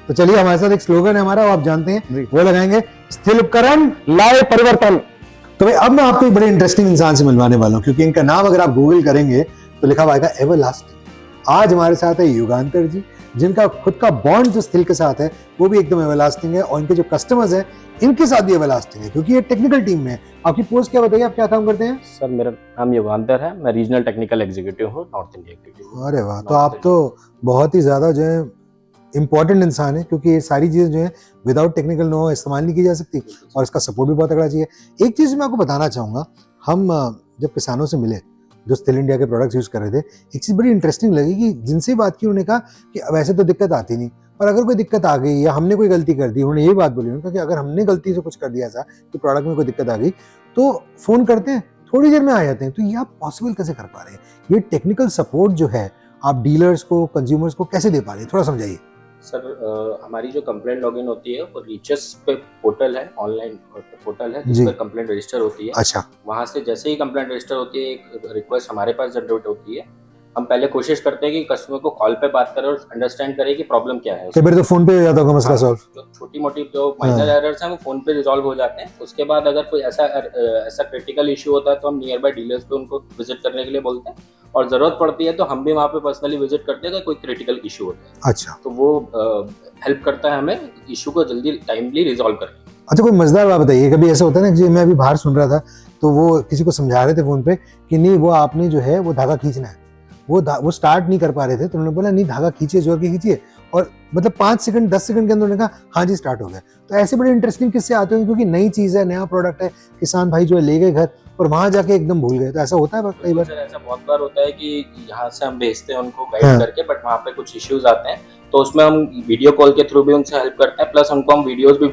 तो चलिए, हमारे साथ एक स्लोगन है हमारा, वो आप जानते हैं, वो लगाएंगे, स्थिल उपकरण लाए परिवर्तन। तो भाई अब मैं आपको एक बड़े इंटरेस्टिंग इंसान से मिलवाने वाला हूँ, क्योंकि इनका नाम अगर आप गूगल करेंगे तो लिखा हुआ आएगा एवरलास्टिंग। आज हमारे साथ है युगांतर जी, जिनका खुद का बॉन्ड जो स्थिल के साथ है वो भी एकदम एवरलास्टिंग है, और इनके जो कस्टमर्स हैं इनके साथ भी एवरलास्टिंग है, क्योंकि ये टेक्निकल टीम में है। आपकी पोस्ट क्या बताइए, आप क्या काम करते हैं? सर मेरा नाम युगांतर है, मैं रीजनल टेक्निकल एग्जीक्यूटिव हूँ नॉर्थ इंडिया के। अरे वाह, तो आप तो बहुत ही ज्यादा जो है इंपॉर्टेंट इंसान है, क्योंकि ये सारी चीजें जो है विदाउट टेक्निकल नो इस्तेमाल नहीं की जा सकती, और इसका सपोर्ट भी बहुत तगड़ा चाहिए। एक चीज मैं आपको बताना चाहूंगा, हम जब किसानों से मिले जो स्टिल इंडिया के प्रोडक्ट्स यूज कर रहे थे, एक चीज बड़ी इंटरेस्टिंग लगी कि जिनसे बात की उन्होंने कहा कि वैसे तो दिक्कत आती नहीं, पर अगर कोई दिक्कत आ गई या हमने कोई गलती कर दी, उन्होंने ये बात बोली, उन्होंने कहा कि अगर हमने गलती से कुछ कर दिया था कि प्रोडक्ट में कोई दिक्कत आ गई तो फोन करते हैं, थोड़ी देर में आ जाते हैं। तो ये आप पॉसिबल कैसे कर पा रहे हैं? ये टेक्निकल सपोर्ट जो है आप डीलर्स को, कंज्यूमर्स को कैसे दे पा रहे हैं, थोड़ा समझाइए। सर हमारी जो कंप्लेंट लॉगिन होती है वो रीचेस पे पोर्टल है, ऑनलाइन पोर्टल है जी। जिस पर कंप्लेंट रजिस्टर होती है। अच्छा, वहाँ से जैसे ही कंप्लेंट रजिस्टर होती है एक रिक्वेस्ट हमारे पास जनरेट होती है। हम पहले कोशिश करते हैं कि कस्टमर को कॉल पे बात करें और अंडरस्टैंड करें कि प्रॉब्लम क्या है। कई बार तो फोन पे हो जाता होगा मसला सॉल्व। जो छोटी मोटी जो माइनर एरर्स हैं वो फोन पे रिजॉल्व हो जाते हैं। उसके बाद अगर कोई ऐसा क्रिटिकल इशू होता है तो हम नियर बाय डीलर्स पे उनको विजिट करने के लिए बोलते हैं, और जरूरत पड़ती है तो हम भी वहाँ पे पर्सनली विजिट करते हैं अगर कोई क्रिटिकल इशू होता है। अच्छा, तो वो हेल्प करता है हमें इशू को जल्दी टाइमली रिजॉल्व करने। अच्छा, कोई मजेदार बात बताइए। कभी ऐसा होता है ना कि मैं अभी बाहर सुन रहा था तो वो किसी को समझा रहे थे फोन पे कि नहीं वो आपने जो है वो धागा खींचना है, वो स्टार्ट नहीं कर पा रहे थे, तो उन्होंने बोला नहीं धागा खींचिए, जोर के खींचिए, और मतलब 5 सेकंड 10 सेकंड के अंदर उन्होंने कहा हाँ जी स्टार्ट हो गया। तो ऐसे बड़े इंटरेस्टिंग किस्से आते हैं, क्योंकि नई चीज है, नया प्रोडक्ट है, किसान भाई जो है ले गए घर और वहां जाके एकदम भूल गए। तो ऐसा होता है कई बार। सर ऐसा बहुत बार होता है कि यहाँ से हम भेजते हैं उनको हाँ। गाइड करके, बट वहाँ पे कुछ इश्यूज आते हैं तो उसमें हम वीडियो कॉल के थ्रू भी उनसे हेल्प करते हैं, प्लस उनको हम वीडियोस भी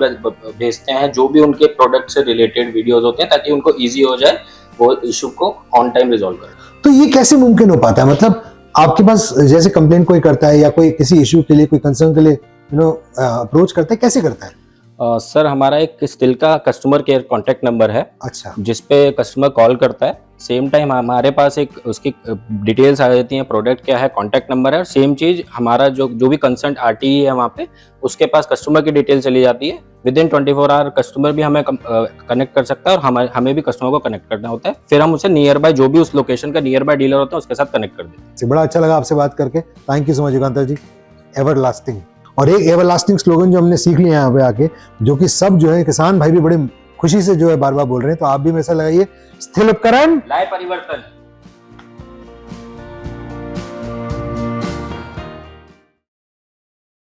भेजते हैं जो भी उनके प्रोडक्ट से रिलेटेड वीडियोस होते हैं, ताकि उनको ईजी हो जाए वो इशू को ऑन टाइम रिजॉल्व करें। तो ये कैसे मुमकिन हो पाता है? मतलब आपके पास जैसे कंप्लेन कोई करता है या कोई किसी इशू के लिए, कोई कंसर्न के लिए अप्रोच करता है, कैसे करता है? सर हमारा एक स्टिल का कस्टमर केयर कॉन्टैक्ट नंबर है अच्छा, जिसपे कस्टमर कॉल करता है। सेम टाइम हमारे पास एक उसकी डिटेल्स आ जाती हैं, प्रोडक्ट क्या है, कॉन्टैक्ट नंबर है, और सेम चीज हमारा जो भी कंसर्न आरटीई है वहाँ पे उसके पास कस्टमर की डिटेल चली जाती है। विद इन 24 आवर कस्टमर भी हमें कनेक्ट कर सकता है और हमें भी कस्टमर को कनेक्ट करना होता है। फिर हम उसे नियर बाय जो भी उस लोकेशन का नियर बाय डीलर होता है उसके साथ कनेक्ट कर देते हैं। बड़ा अच्छा लगा आपसे बात करके। Thank you so much Yugantar ji. Everlasting, और एक एवरलास्टिंग स्लोगन जो हमने सीख लिया यहाँ पे आके, जो कि सब जो है किसान भाई भी बड़े खुशी से जो है बार बार बोल रहे हैं, तो आप भी में ऐसा लगाइए, स्थिल उपकरण लाए परिवर्तन।